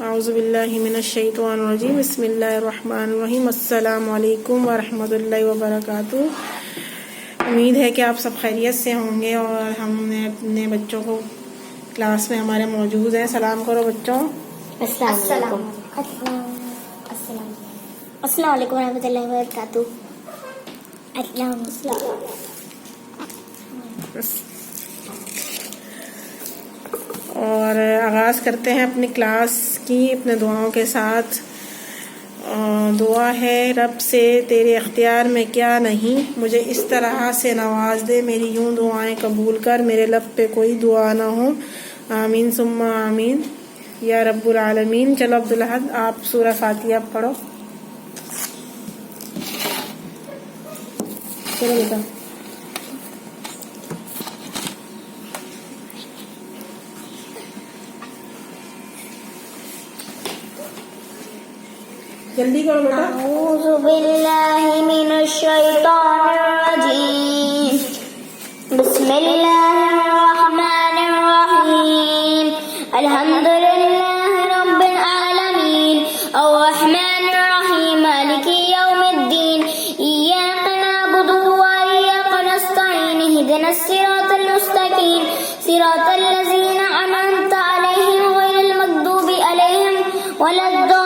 اعوذ باللہ من الشیطان الرجیم بسم اللہ الرحمن الرحیم السلام علیکم ورحمۃ اللہ وبرکاتہ۔ امید ہے کہ آپ سب خیریت سے ہوں گے اور ہم نے اپنے بچوں کو کلاس میں ہمارے موجود ہیں۔ سلام کرو بچوں۔ السلام علیکم ورحمۃ اللہ وبرکاتہ۔ اور آغاز کرتے ہیں اپنی کلاس کی اپنے دعاؤں کے ساتھ۔ دعا ہے رب سے تیرے اختیار میں کیا نہیں، مجھے اس طرح سے نواز دے، میری یوں دعائیں قبول کر، میرے لب پہ کوئی دعا نہ ہو، آمین ثم آمین یا رب العالمین۔ چلو عبدالحد آپ سورہ فاتحہ پڑھو۔ چلو بیٹا۔ جلدی کرو بیٹا۔ اعوذ باللہ من الشیطان الرجیم، بسم اللہ الرحمن الرحیم، الحمد للہ رب العالمین، الرحمن الرحیم، مالک یوم الدین، ایاک نعبد وایاک نستعین، اہدنا الصراط المستقیم، صراط الذین انعمت علیہم غیر المغضوب علیہم ولا الضالین۔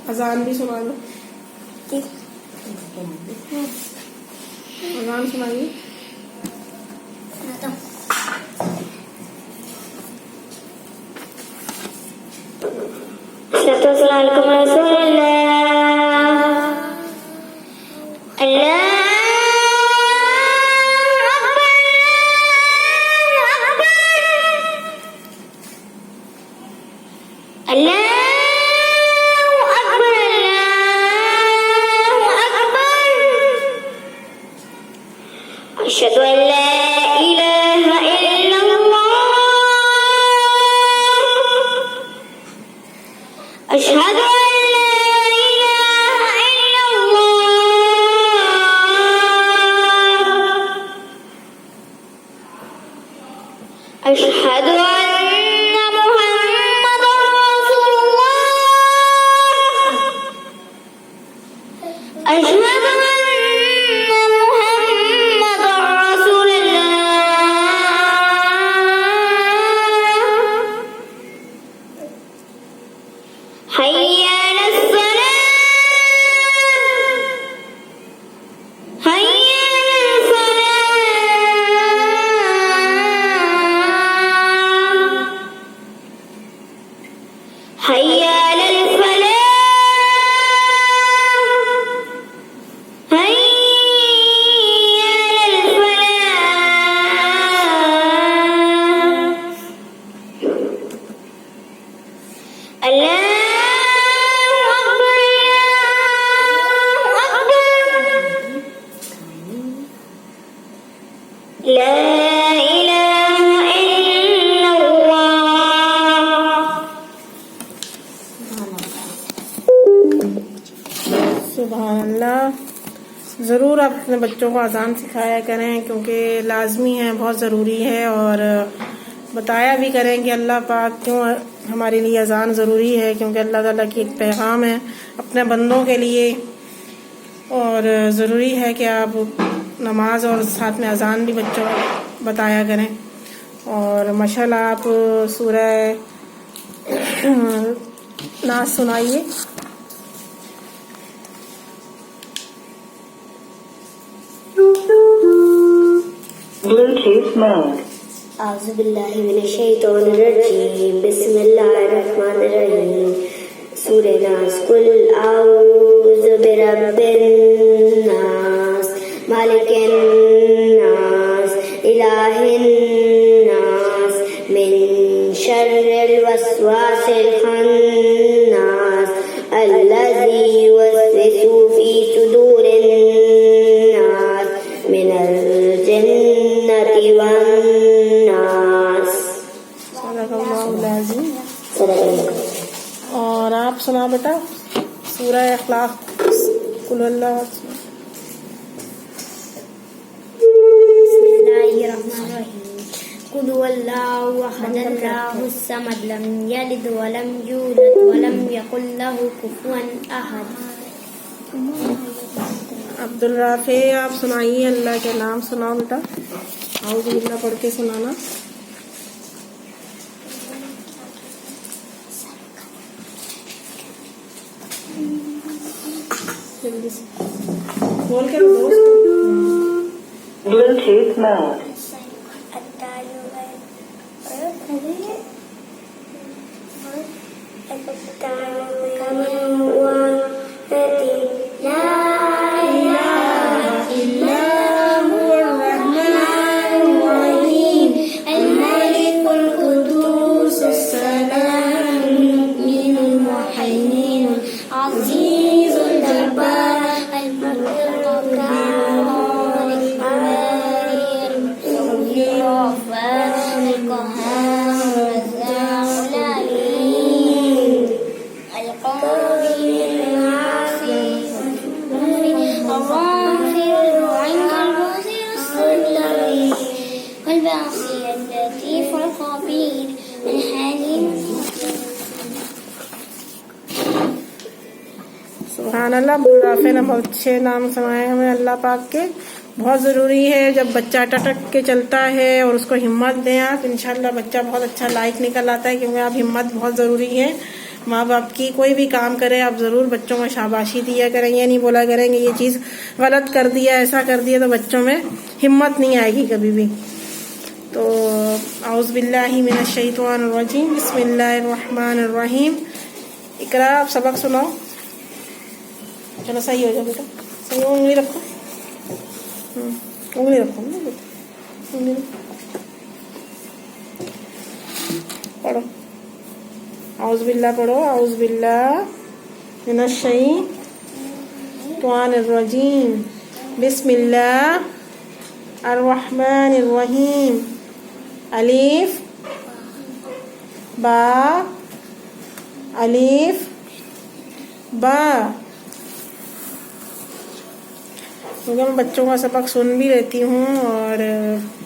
اذان بھی سنا لو۔ اذان سنائیے۔ السلام علیکم رسول اللہ، اللہ أشهد أن لا إله إلا الله، أشهد أن لا إله إلا الله، أشهد أن محمدا رسول الله، أشهد حي على الصلاة، حي على الفلاح، حي على الفلاح، حي على الفلاح، الله لا الہ الا اللہ۔ سبحان اللہ۔ ضرور آپ اپنے بچوں کو اذان سکھایا کریں کیونکہ لازمی ہے، بہت ضروری ہے، اور بتایا بھی کریں کہ اللہ پاک کیوں ہمارے لیے اذان ضروری ہے، کیونکہ اللہ تعالیٰ کی ایک پیغام ہے اپنے بندوں کے لیے، اور ضروری ہے کہ آپ نماز اور ساتھ میں اذان بھی بچوں کو بتایا کریں۔ اور ماشاءاللہ آپ سورہ ناس سنائیے۔ Bluetooth mode. اعوذ باللہ من الشیطان الرجیم، بسم اللہ الرحمن الرحیم، سورہ ناس۔ قل اعوذ برب الناس، مالک الناس، الہ الناس، من شر الوسواس الخناس، الذی یوسوس فی صدور الناس، من الجنۃ والناس۔ صدق اللہ العظیم۔ صدق اللہ۔ اور آپ سنا بیٹا سورہ اخلاق، قل اللہ۔ بسم اللہ الرحمن الرحیم، قل هو الله أحد الله الصمد لم يلد ولم يولد ولم يكن له كفوا أحد. عبدالرافع آپ سنائیے اللہ کے نام سناؤ بیٹا. اعوذ باللہ پڑھ کے سنانا. جلدی سے بول کے Bluetooth mode. سبحان اللہ. عبدالرافع نے بہت اچھے نام سنائے ہمیں اللہ پاک کے. بہت ضروری ہے جب بچہ ٹٹک کے چلتا ہے اور اس کو ہمت دیں آپ, انشاءاللہ بچہ بہت اچھا لائق نکل آتا ہے, کیونکہ آپ ہمت بہت ضروری ہے. ماں باپ کی کوئی بھی کام کرے آپ ضرور بچوں کو شاباشی دیا کریں, یہ نہیں بولا کریں گے یہ چیز غلط کر دیا ایسا کر دیا, تو بچوں میں ہمت نہیں آئے گی کبھی بھی. تو اعوذ باللہ من الشیطان الرجیم, بسم اللہ الرحمن الرحیم. اقرا آپ سبق سناؤ. چلو صحیح ہو جاؤ بیٹا, صحیح ہو, انگلی رکھو, انگلی رکھو نا بیٹا, انگلی پڑھو. اعوذ باللہ پڑھو. اعوذ باللہ من الشیطان الرجیم, بسم اللہ الرحمن الرحیم. الف با الف با. کیونکہ میں بچوں کا سبق سن بھی لیتی ہوں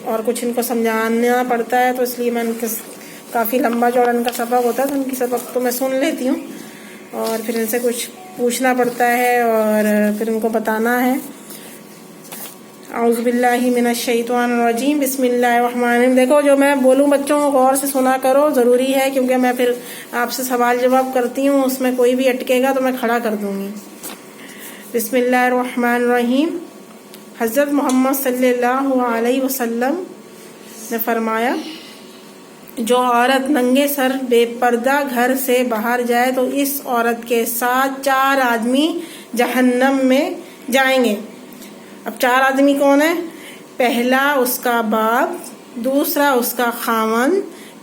اور کچھ ان کو سمجھانا پڑتا ہے, تو اس لیے میں ان کے کافی لمبا چوڑا ان کا سبق ہوتا ہے, تو ان کی سبق تو میں سن لیتی ہوں اور پھر ان سے کچھ پوچھنا پڑتا ہے اور پھر ان کو بتانا ہے. اعوذ باللہ من الشیطان الرجیم, بسم اللہ الرحمن الرحیم. دیکھو جو میں بولوں بچوں کو غور سے سنا کرو, ضروری ہے, کیونکہ میں پھر آپ سے سوال جواب کرتی ہوں, اس میں کوئی بھی اٹکے گا تو میں کھڑا کر دوں گی. بسم اللہ الرحمن الرحیم. حضرت محمد صلی اللہ علیہ وسلم نے فرمایا, جو عورت ننگے سر بے پردہ گھر سے باہر جائے تو اس عورت کے ساتھ 4 آدمی جہنم میں جائیں گے. اب 4 آدمی کون ہیں؟ پہلا اس کا باپ, دوسرا اس کا خاوند,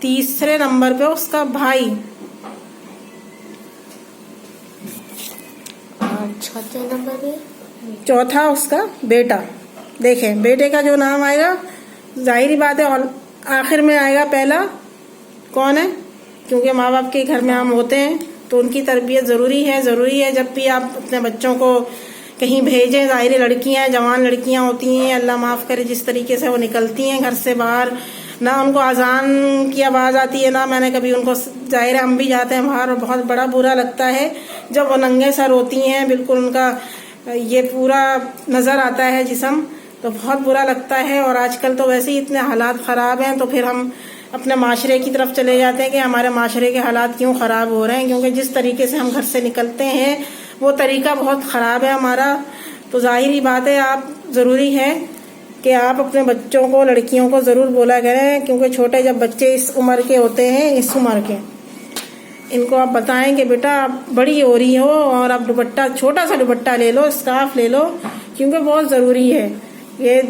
تیسرے نمبر پہ اس کا بھائی, چوتھا اس کا بیٹا. دیکھیں بیٹے کا جو نام آئے گا ظاہری بات ہے آخر میں آئے گا پہلا کون ہے, کیونکہ ماں باپ کے گھر میں عام ہوتے ہیں تو ان کی تربیت ضروری ہے. جب بھی آپ اپنے بچوں کو کہیں بھیجیں, ظاہری لڑکیاں جوان لڑکیاں ہوتی ہیں, اللہ معاف کرے جس طریقے سے وہ نکلتی ہیں گھر سے باہر, نہ ان کو اذان کی آواز آتی ہے, نہ میں نے کبھی ان کو, ظاہر ہم بھی جاتے ہیں باہر اور بہت بڑا برا لگتا ہے جب وہ ننگے سر ہوتی ہیں, بالکل ان کا یہ پورا نظر آتا ہے جسم, تو بہت برا لگتا ہے. اور آج کل تو ویسے ہی اتنے حالات خراب ہیں, تو پھر ہم اپنے معاشرے کی طرف چلے جاتے ہیں کہ ہمارے معاشرے کے حالات کیوں خراب ہو رہے ہیں, کیونکہ جس طریقے سے ہم گھر سے نکلتے ہیں وہ طریقہ بہت خراب ہے ہمارا. تو ظاہری بات ہے آپ ضروری ہے کہ آپ اپنے بچوں کو, لڑکیوں کو ضرور بولا کریں, کیونکہ چھوٹے جب بچے اس عمر کے ہوتے ہیں, اس عمر کے, ان کو آپ بتائیں کہ بیٹا آپ بڑی ہو رہی ہو اور آپ دوپٹہ, چھوٹا سا دوپٹہ لے لو, اسکارف لے لو, کیونکہ بہت ضروری ہے. یہ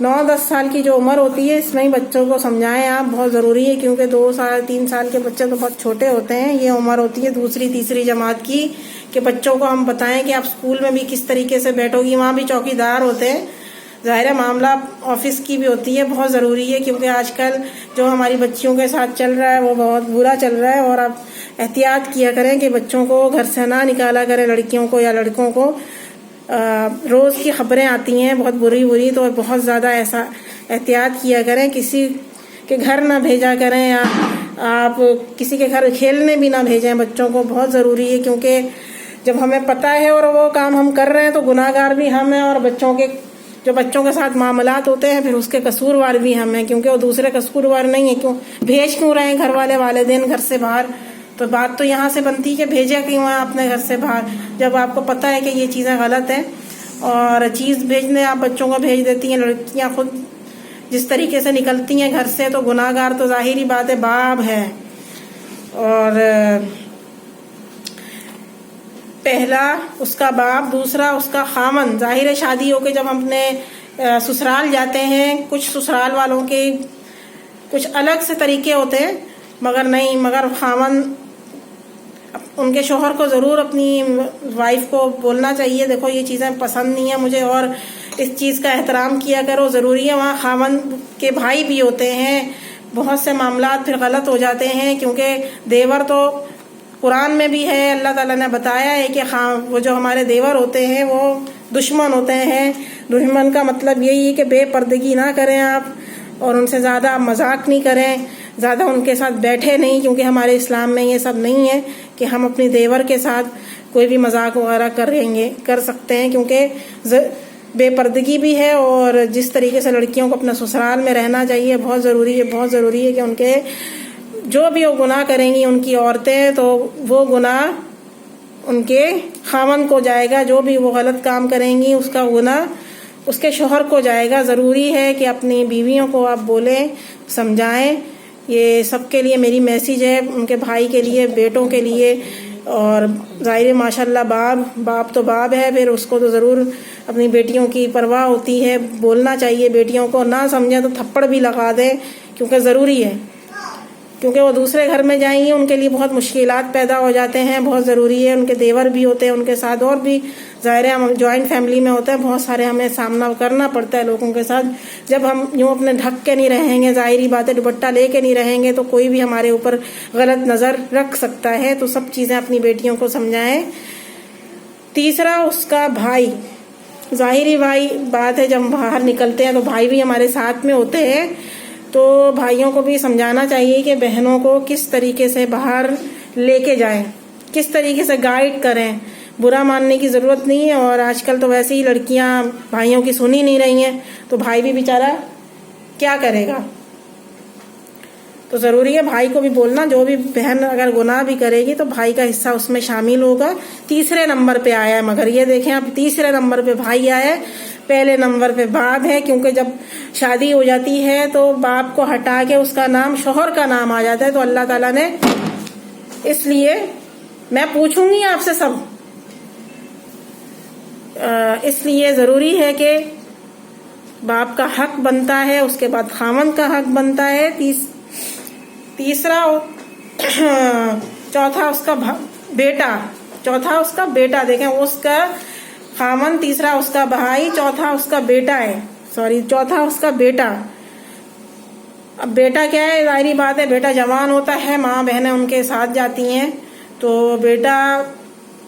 9-10 سال کی جو عمر ہوتی ہے اس میں ہی بچوں کو سمجھائیں آپ, بہت ضروری ہے, کیونکہ 2 سال 3 سال کے بچے تو بہت چھوٹے ہوتے ہیں. یہ عمر ہوتی ہے 2ری تیسری جماعت کی, کہ بچوں کو ہم بتائیں کہ آپ اسکول میں بھی کس طریقے سے بیٹھو گی, وہاں بھی چوکیدار ہوتے ہیں. ظاہر معاملہ آفس کی بھی ہوتی ہے, بہت ضروری ہے, کیونکہ آج کل جو ہماری بچیوں کے ساتھ چل رہا ہے وہ بہت برا چل رہا ہے. اور آپ احتیاط کیا کریں کہ بچوں کو گھر سے نہ نکالا کریں, لڑکیوں کو یا لڑکوں کو. روز کی خبریں آتی ہیں بہت بری, تو بہت زیادہ ایسا احتیاط کیا کریں. کہ گھر نہ بھیجا کریں، یا آپ کسی کے گھر کھیلنے بھی نہ بھیجیں بچوں کو، بہت ضروری ہے، کیونکہ جب ہمیں پتہ ہے اور وہ کام ہم کر رہے ہیں تو گناہ گار بھی ہم ہیں، اور بچوں کے ساتھ معاملات ہوتے ہیں پھر اس کے قصوروار بھی ہم ہیں، کیونکہ وہ دوسرے قصوروار نہیں ہیں. بھیج کیوں رہے ہیں گھر والے والدین گھر سے باہر؟ تو بات تو یہاں سے بنتی کہ بھیجے کیوں ہیں اپنے گھر سے باہر جب آپ کو پتہ ہے کہ یہ چیزیں غلط ہیں. اور چیز بھیجنے آپ بچوں کو بھیج دیتی ہیں. لڑکیاں خود جس طریقے سے نکلتی ہیں گھر سے تو گناہ گار تو ظاہری بات ہے باپ ہے. اور پہلا اس کا باپ، دوسرا اس کا خامن. ظاہر ہے شادی ہو کے جب ہم اپنے سسرال جاتے ہیں، کچھ سسرال والوں کے کچھ الگ سے طریقے ہوتے ہیں، مگر خامن ان کے شوہر کو ضرور اپنی وائف کو بولنا چاہیے دیکھو یہ چیزیں پسند نہیں ہیں مجھے اور اس چیز کا احترام کیا کرو. ضروری ہے. وہاں خامن کے بھائی بھی ہوتے ہیں، بہت سے معاملات پھر غلط ہو جاتے ہیں، کیونکہ دیور تو قرآن میں بھی ہے، اللہ تعالیٰ نے بتایا ہے کہ وہ جو ہمارے دیور ہوتے ہیں وہ دشمن ہوتے ہیں. دشمن کا مطلب یہی ہے کہ بے پردگی نہ کریں آپ، اور ان سے زیادہ مذاق نہیں کریں، زیادہ ان کے ساتھ بیٹھے نہیں، کیونکہ ہمارے اسلام میں یہ سب نہیں ہے کہ ہم اپنی دیور کے ساتھ کوئی بھی مذاق وغیرہ کر سکتے ہیں، کیونکہ بے پردگی بھی ہے. اور جس طریقے سے لڑکیوں کو اپنا سسرال میں رہنا چاہیے بہت ضروری ہے کہ ان کے جو بھی وہ گناہ کریں گی ان کی عورتیں تو وہ گناہ ان کے خاوند کو جائے گا. جو بھی وہ غلط کام کریں گی اس کا گناہ اس کے شوہر کو جائے گا. ضروری ہے کہ اپنی بیویوں کو آپ بولیں، سمجھائیں. یہ سب کے لیے میری میسیج ہے، ان کے بھائی کے لیے، بیٹوں کے لیے. اور ظاہر ماشاءاللہ باپ تو باپ ہے، پھر اس کو تو ضرور اپنی بیٹیوں کی پرواہ ہوتی ہے. بولنا چاہیے بیٹیوں کو، نہ سمجھیں تو تھپڑ بھی لگا دیں، کیونکہ ضروری ہے، کیونکہ وہ دوسرے گھر میں جائیں گی ان کے لیے بہت مشکلات پیدا ہو جاتے ہیں. بہت ضروری ہے. ان کے دیور بھی ہوتے ہیں ان کے ساتھ، اور بھی ظاہر ہے ہم جوائنٹ فیملی میں ہوتا ہے، بہت سارے ہمیں سامنا کرنا پڑتا ہے لوگوں کے ساتھ. جب ہم یوں اپنے ڈھک کے نہیں رہیں گے، ظاہری بات ہے دوپٹہ لے کے نہیں رہیں گے، تو کوئی بھی ہمارے اوپر غلط نظر رکھ سکتا ہے. تو سب چیزیں اپنی بیٹیوں کو سمجھائیں. تیسرا اس کا بھائی. ظاہری بھائی بات ہے جب باہر نکلتے ہیں تو بھائی بھی ہمارے ساتھ میں ہوتے ہیں، تو بھائیوں کو بھی سمجھانا چاہیے کہ بہنوں کو کس طریقے سے باہر لے کے جائیں، کس طریقے سے گائیڈ کریں. برا ماننے کی ضرورت نہیں ہے. اور آج کل تو ویسے ہی لڑکیاں بھائیوں کی سن ہی نہیں رہی ہیں، تو بھائی بھی بیچارہ کیا کرے گا. تو ضروری ہے بھائی کو بھی بولنا. جو بھی بہن اگر گناہ بھی کرے گی تو بھائی کا حصہ اس میں شامل ہوگا. تیسرے نمبر پہ آیا ہے، مگر یہ دیکھیں اب تیسرے نمبر پہ بھائی آیا ہے، پہلے نمبر پہ باپ ہے. کیونکہ جب شادی ہو جاتی ہے تو باپ کو ہٹا کے اس کا نام شوہر کا نام آ جاتا ہے. تو اللہ تعالیٰ نے اس لیے میں پوچھوں گی آپ سے سب، اس لیے ضروری ہے کہ باپ کا حق بنتا ہے، اس کے بعد خاوند کا حق بنتا ہے. تیسرا چوتھا اس کا بیٹا. دیکھیں اس کا خاوند، تیسرا اس کا بھائی، چوتھا اس کا بیٹا ہے. چوتھا اس کا بیٹا. اب بیٹا کیا ہے؟ ظاہری بات ہے بیٹا جوان ہوتا ہے، ماں بہنیں ان کے ساتھ جاتی ہیں، تو بیٹا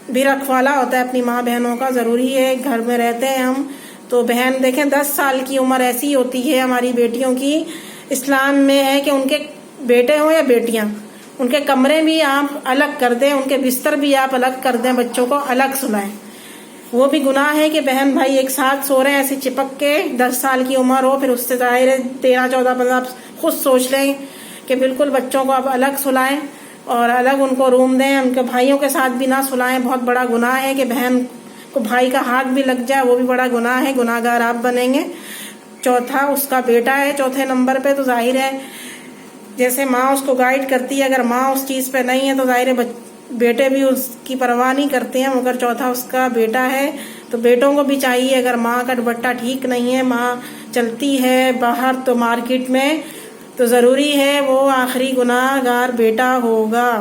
بھی رکھوالا ہوتا ہے اپنی ماں بہنوں کا. ضروری ہے گھر میں رہتے ہیں ہم تو بہن دیکھیں 10 سال کی عمر ایسی ہوتی ہے ہماری بیٹیوں کی. اسلام میں ہے کہ ان کے بیٹے ہوں یا بیٹیاں، ان کے کمرے بھی آپ الگ کر دیں، ان کے بستر بھی آپ الگ کر دیں، بچوں کو الگ سلائیں. وہ بھی گناہ ہے کہ بہن بھائی ایک ساتھ سو رہے ہیں ایسے چپک کے. 10 سال کی عمر ہو، پھر اس سے ظاہر ہے 13 14 15 آپ خود سوچ لیں کہ بالکل بچوں کو آپ الگ سلائیں اور الگ ان کو روم دیں. ان کے بھائیوں کے ساتھ بھی نہ سلائیں. بہت بڑا گناہ ہے کہ بہن کو بھائی کا ہاتھ بھی لگ جائے، وہ بھی بڑا گناہ ہے. گناہ گار آپ بنیں گے. چوتھا اس کا بیٹا ہے چوتھے نمبر پہ. تو ظاہر ہے جیسے ماں اس کو گائیڈ کرتی ہے، اگر ماں اس چیز پہ نہیں ہے تو ظاہر ہے بیٹے بھی اس کی پرواہ نہیں کرتے ہیں. مگر چوتھا اس کا بیٹا ہے، تو بیٹوں کو بھی چاہیے اگر ماں کا دوپٹہ ٹھیک نہیں ہے، ماں چلتی ہے باہر تو مارکیٹ میں، تو ضروری ہے وہ آخری گناہ گار بیٹا ہوگا.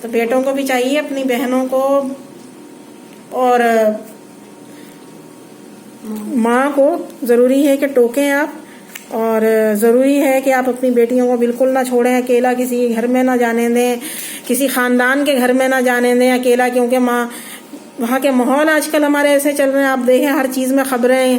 تو بیٹوں کو بھی چاہیے اپنی بہنوں کو اور ماں کو ضروری ہے کہ ٹوکیں آپ. اور ضروری ہے کہ آپ اپنی بیٹیوں کو بالکل نہ چھوڑیں اکیلا، کسی گھر میں نہ جانے دیں، کسی خاندان کے گھر میں نہ جانے دیں اکیلا. کیونکہ وہاں کے ماحول آج کل ہمارے ایسے چل رہے ہیں، آپ دیکھیں ہر چیز میں خبریں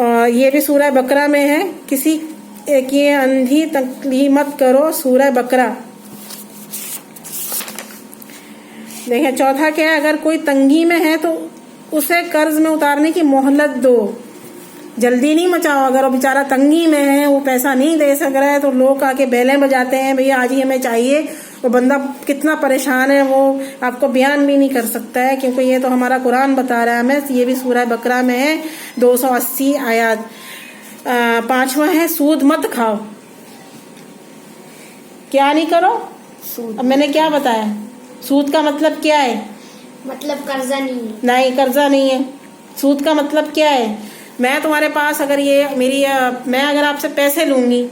اور یہ بھی سورہ بقرہ میں ہے. کسی کی اندھی تنگی مت کرو، سورہ بقرہ. دیکھیں چوتھا کیا ہے، اگر کوئی تنگی میں ہے تو اسے قرض میں اتارنے کی مہلت دو، جلدی نہیں مچاؤ. اگر وہ بیچارہ تنگی میں ہے، وہ پیسہ نہیں دے سک رہا ہے، تو لوگ آ کے بیلیں بجاتے ہیں بھئی آج ہی ہمیں چاہیے. وہ بندہ کتنا پریشان ہے، وہ آپ کو بیان بھی نہیں کر سکتا ہے، کیونکہ یہ تو ہمارا قرآن بتا رہا ہے ہمیں. یہ بھی سورہ بقرہ میں ہے، 280 آیات. پانچواں ہے سود مت کھاؤ. کیا نہیں کرو؟ اب میں نے کیا بتایا؟ سود کا مطلب کیا ہے؟ مطلب قرضہ نہیں ہے. نہیں، قرضہ نہیں ہے. سود کا مطلب کیا ہے؟ میں تمہارے پاس اگر میں اگر آپ سے پیسے لوں گی،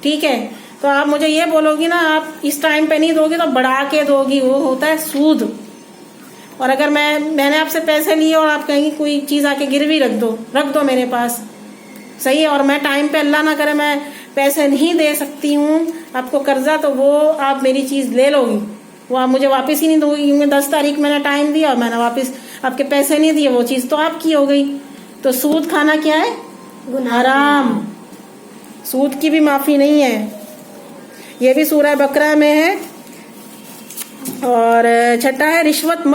ٹھیک ہے، تو آپ مجھے یہ بولو گی نا آپ اس ٹائم پہ نہیں دو گی تو بڑھا کے دو گی، وہ ہوتا ہے سود. اور اگر میں نے آپ سے پیسے لیے اور آپ کہیں گی کوئی چیز آ کے گروی رکھ دو میرے پاس، صحیح ہے، اور میں ٹائم پہ اللہ نہ کرے میں پیسے نہیں دے سکتی ہوں آپ کو قرضہ، تو وہ آپ میری چیز لے لو گی، وہ آپ مجھے واپس ہی نہیں دو گی، کیونکہ 10 تاریخ میں نے ٹائم دیا اور میں نے واپس آپ کے پیسے نہیں دیے، وہ چیز تو آپ کی ہو گئی. تو سود کھانا کیا ہے؟ حرام. سود کی بھی معافی نہیں ہے. یہ بھی سورہ بقرہ میں ہے. اور چھٹا ہے رشوت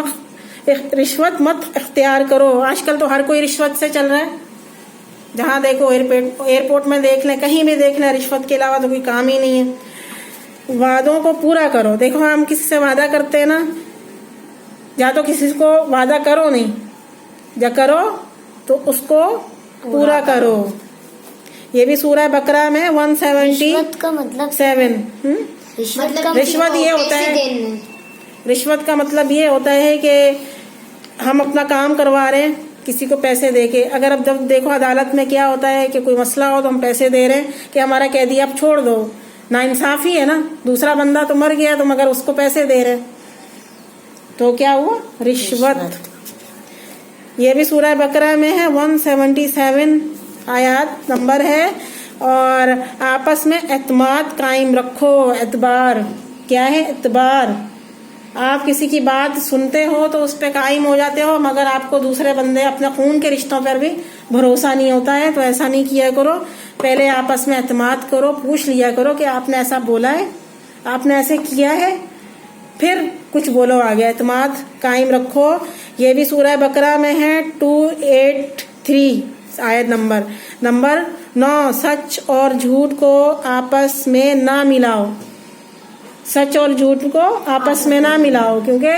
مت اختیار کرو. آج کل تو ہر کوئی رشوت سے چل رہا ہے، جہاں دیکھو ایئرپورٹ میں دیکھ لیں، کہیں بھی دیکھ لیں، رشوت کے علاوہ تو کوئی کام ہی نہیں ہے. وعدوں کو پورا کرو. دیکھو ہم کسی سے وعدہ کرتے ہیں نا، یا تو کسی کو وعدہ کرو نہیں، یا کرو تو اس کو پورا کرو. یہ بھی سورہ بقرہ میں 177. کا مطلب رشوت یہ ہوتا ہے، رشوت کا مطلب یہ ہوتا ہے کہ ہم اپنا کام کروا رہے ہیں کسی کو پیسے دے کے. اگر اب جب دیکھو عدالت میں کیا ہوتا ہے کہ کوئی مسئلہ ہو تو ہم پیسے دے رہے ہیں کہ ہمارا قیدی آپ چھوڑ دو. ناانصافی ہے نا، دوسرا بندہ تو مر گیا، تو مگر اس کو پیسے دے رہے، تو کیا ہوا؟ رشوت. یہ بھی سورہ بقرہ میں ہے، 177 آیات نمبر ہے. اور آپس میں اعتماد قائم رکھو. اعتبار کیا ہے؟ اعتبار. آپ کسی کی بات سنتے ہو تو اس پہ قائم ہو جاتے ہو، مگر آپ کو دوسرے بندے اپنے خون کے رشتوں پر بھی بھروسہ نہیں ہوتا ہے، تو ایسا نہیں کیا کرو. پہلے آپس میں اعتماد کرو، پوچھ لیا کرو کہ آپ نے ایسا بولا ہے، آپ نے ایسے کیا ہے، پھر کچھ بولو آگے. اعتماد قائم رکھو. یہ بھی سورہ بقرہ میں ہے، 283 آیت نمبر 9. سچ اور جھوٹ کو آپس میں نہ ملاؤ. سچ اور جھوٹ کو آپس میں نہ ملاؤ، کیونکہ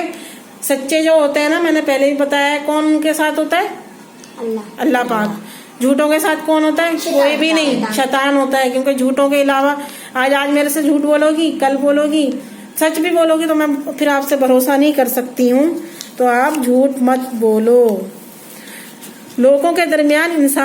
سچے جو ہوتے ہیں نا، میں نے پہلے بھی بتایا کون ان کے ساتھ ہوتا ہے؟ اللہ پاک. جھوٹوں کے ساتھ کون ہوتا ہے؟ کوئی بھی نہیں، شیطان ہوتا ہے. کیونکہ جھوٹوں کے علاوہ آج میرے سے جھوٹ بولو گی، کل بولو گی، سچ بھی بولو گی، تو میں پھر آپ سے بھروسہ نہیں کر سکتی ہوں. تو آپ جھوٹ مت بولو. لوگوں کے درمیان انسان